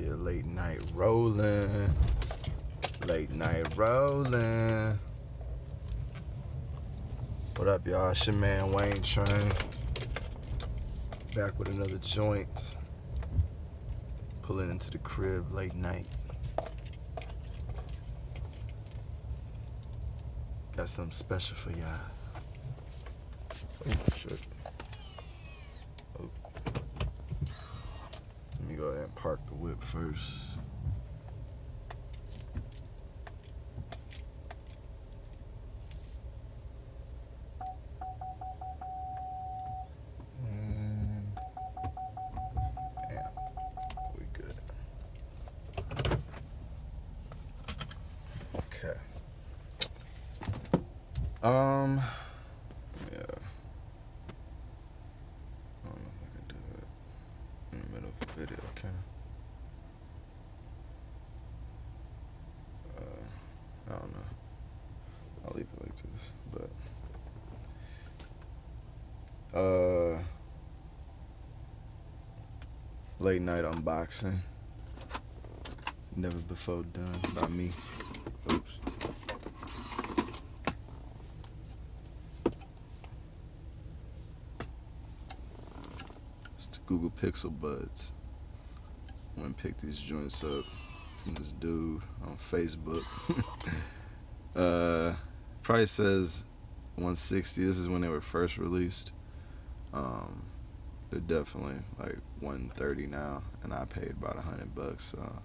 Yeah, late night rolling. Late night rolling. What up, y'all? It's your man Wayne Train. Back with another joint. Pulling into the crib late night. Got something special for y'all. Oh, shit. Oh. Let me go ahead and park the whip first. Okay. Yeah. I don't know if I can do that in the middle of a video, can I? I don't know. I'll leave it like this, but late night unboxing. Never before done by me. Oops. It's the Google Pixel Buds. I'm gonna pick these joints up from this dude on Facebook. Price says $160. This is when they were first released. They're definitely like $130 now, and I paid about $100. So,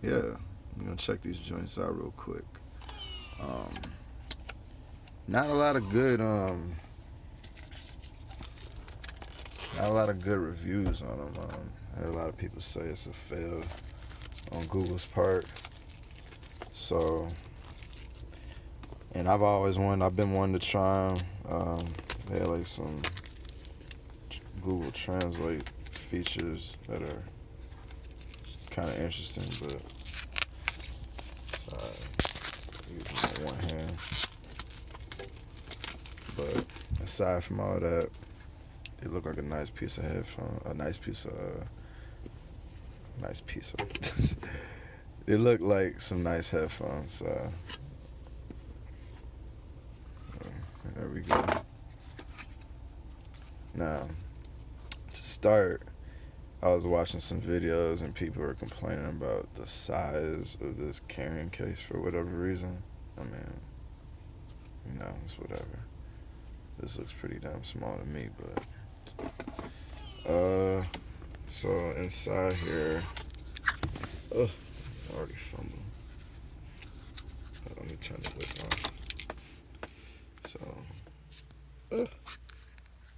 yeah, I'm gonna check these joints out real quick. Not a lot of good reviews on them. I heard a lot of people say it's a fail on Google's part. So, and I've been wanting to try them. They had like some Google Translate features that are kind of interesting, but sorry, using my one hand. But aside from all that, they look like a nice piece of headphone, They look like some nice headphones. There we go. Now, to start, I was watching some videos and people were complaining about the size of this carrying case for whatever reason. I mean, it's whatever. This looks pretty damn small to me, but so inside here, I already fumbled. Let me turn the whip on. So,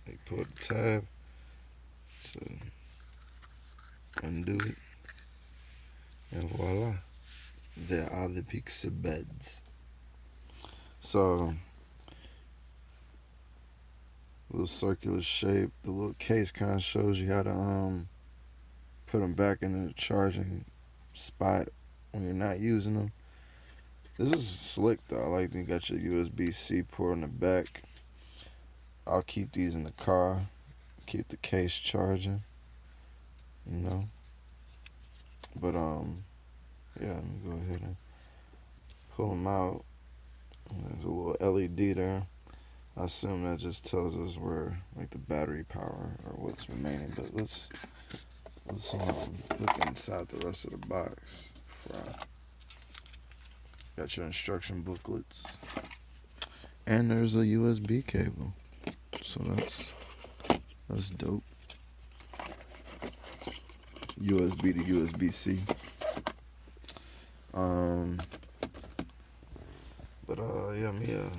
they pull the tab to undo it, and voila, there are the Pixel Buds. So, little circular shape. The little case kind of shows you how to put them back in the charging spot when you're not using them. This is slick though. I like that you got your USB-C port in the back. I'll keep these in the car. Keep the case charging. But yeah, let me go ahead and pull them out. There's a little LED there. I assume that just tells us where like the battery power or what's remaining. But let's look inside the rest of the box. Got your instruction booklets, and there's a USB cable. So that's dope. USB to USB-C. But yeah,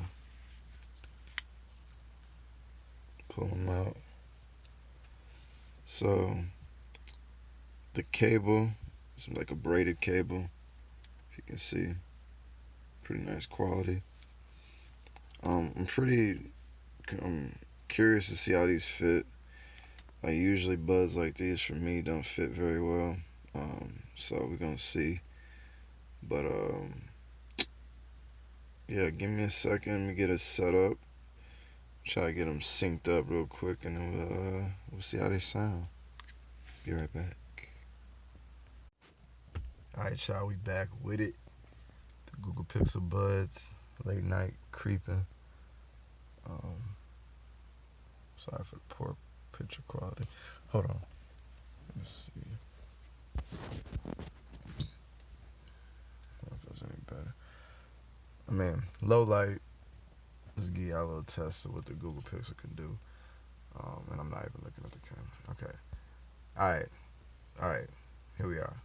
pull them out. So the cable is like a braided cable, if you can see. Pretty nice quality. I'm curious to see how these fit. Like usually buds like these for me don't fit very well. So we're gonna see. But yeah, give me a second. Let me get it set up. Try to get them synced up real quick, and then we'll see how they sound. Be right back. Alright, y'all, we back with it. The Google Pixel Buds, late night creeping. Sorry for the poor picture quality. Hold on. Let's see. I don't know if that's any better. I mean, low light. Let's give y'all a little test of what the Google Pixel can do. And I'm not even looking at the camera. Okay. Alright. Here we are.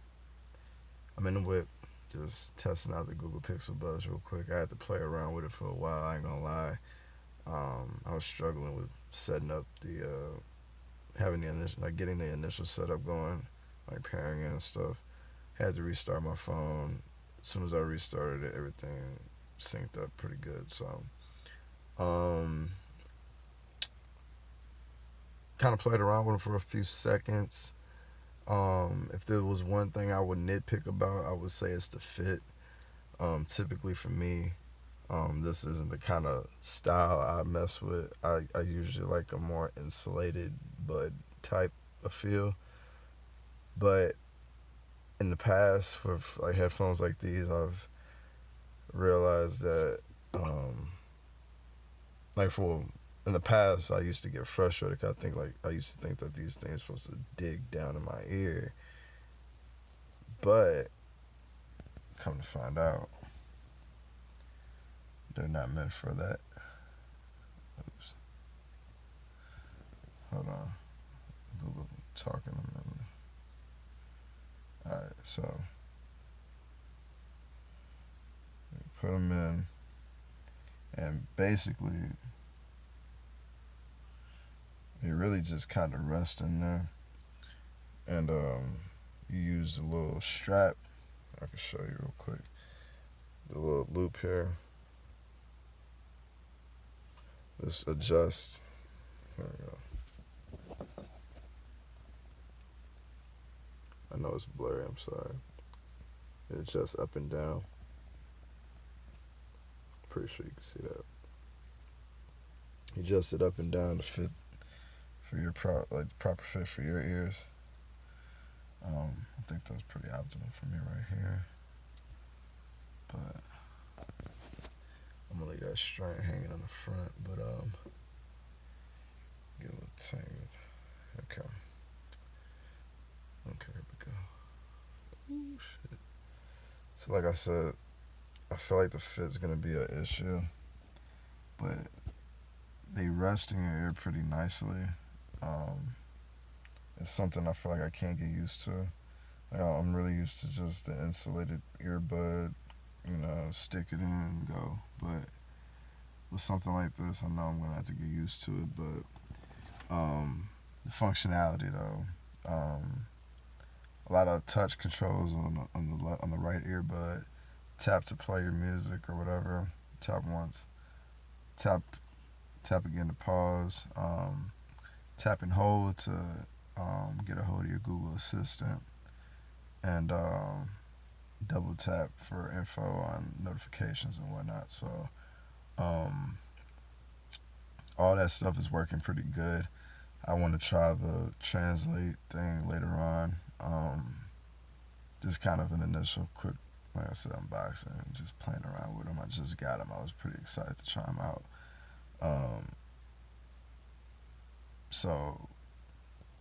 I'm in the whip, just testing out the Google Pixel Buds real quick. I had to play around with it for a while, I ain't gonna lie. I was struggling with setting up the, getting the initial setup going, like pairing it and stuff. Had to restart my phone. As soon as I restarted it, everything synced up pretty good. So, kind of played around with it for a few seconds. If there was one thing I would nitpick about, I would say it's the fit. Typically for me, this isn't the kind of style I mess with. I usually like a more insulated bud type of feel. But in the past, with like headphones like these, I've realized that, in the past, I used to get frustrated because I used to think that these things are supposed to dig down in my ear. But come to find out, they're not meant for that. Oops. Hold on. Google talking a minute. Alright, so put them in, and basically, they really just kind of rest in there. And you use the little strap. I can show you real quick. The little loop here. This adjusts. There we go. I know it's blurry, I'm sorry. It adjusts up and down. Pretty sure you can see that. You adjust it up and down to fit for your proper fit for your ears. I think that's pretty optimal for me right here. But I'm gonna leave that string hanging on the front, but get a little tangled. Okay, here we go. Ooh, shit. So like I said, I feel like the fit's gonna be an issue, but they rest in your ear pretty nicely. It's something I feel like I can't get used to. I'm really used to just the insulated earbud, stick it in and go. But with something like this, I know I'm gonna have to get used to it. But the functionality though, a lot of touch controls on the right earbud. Tap to play your music or whatever. Tap once. Tap again to pause. Tap and hold to get a hold of your Google Assistant, and double tap for info on notifications and whatnot. So all that stuff is working pretty good. I want to try the translate thing later on. Just kind of an initial quick, like I said, unboxing and just playing around with them. I just got them. I was pretty excited to try them out. So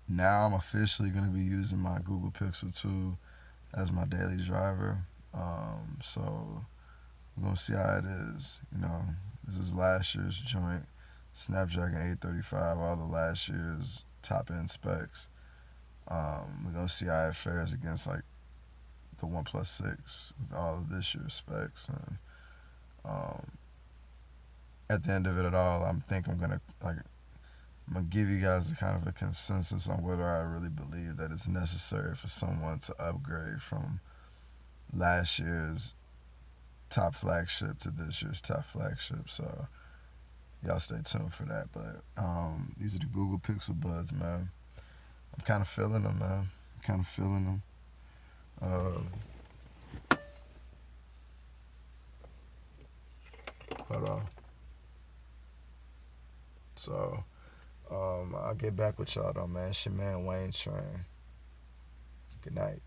now I'm officially going to be using my Google Pixel 2 as my daily driver. So we're going to see how it is. This is last year's joint. Snapdragon 835, all the last year's top end specs. We're going to see how it fares against like the OnePlus 6 with all of this year's specs. And at the end of it all, I'm gonna give you guys a kind of a consensus on whether I really believe that it's necessary for someone to upgrade from last year's top flagship to this year's top flagship. So y'all stay tuned for that. But these are the Google Pixel Buds, man. I'm kind of feeling them, man. Hold on. So I'll get back with y'all though, man. It's your man Wayne Train. Good night.